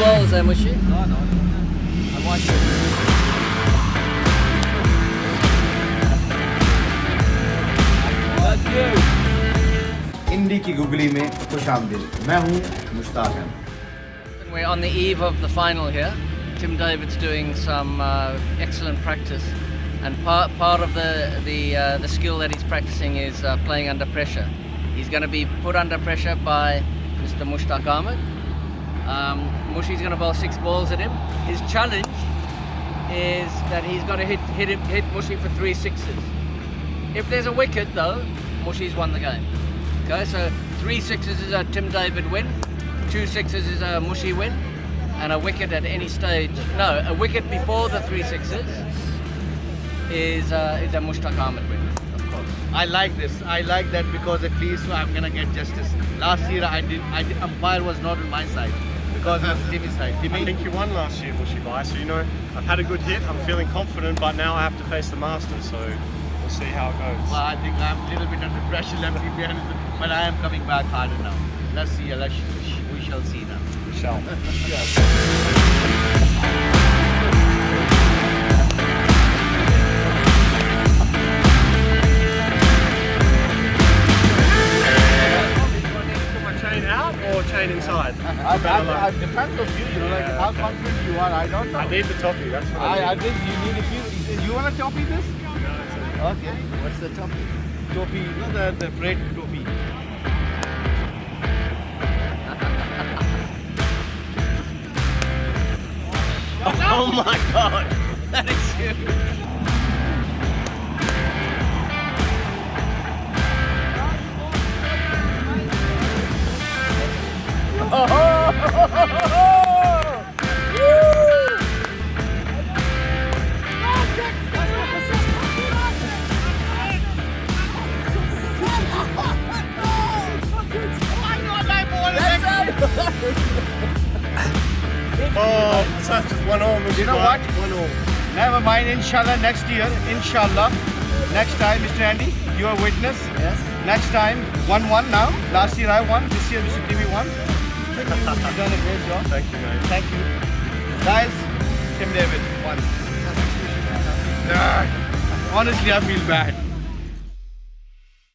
balls there, Mushi. No. I'm watching. That's you. Indie کی googly میں خوش آمدید. میں ہوں مشتاق Ahmad. We're on the eve of the final here. Tim David's doing some excellent practice, and part of the skill that he's practicing is playing under pressure. He's going to be put under pressure by Mr. Mushtaq Ahmed. Mushi's going to bowl 6 balls at him. His challenge is that he's got to hit Mushi for 3 sixes. If there's a wicket though, Mushi's won the game. Okay, so 3 sixes is a Tim David win, 2 sixes is a Mushi win, and a wicket at any stage. No, a wicket before the 3 sixes is a Mushtaq Ahmed win. I like this. I like that because at least I'm gonna get justice. Last year umpire was not on my side because of Timmy's side. I think you won last year, Bushy Bhai. So I've had a good hit. I'm feeling confident, but now I have to face the master. So we'll see how it goes. Well, I think I'm a little bit under pressure, let me be honest, but I am coming back harder now. Let's see. We shall see now. We shall. Out or chain inside? It depends on you, like how confident you are. I don't know. I need the toppy, that's what I think you need a few. You want a toppy this? No, it's a... Okay. What's the toppy? Toppy, you know the bread toppy. Oh my God, that is huge. Oh, such 1 all. You know what? 1 all. Never mind. Inshallah, next year. Inshallah. Next time, Mr. Andy, you are witness. Yes. Next time, 1-1 now. Last year I won. This year Mr. TV won. You've done a great job. Thank you, mate. Thank you. Guys, Tim David won. Honestly, I feel bad.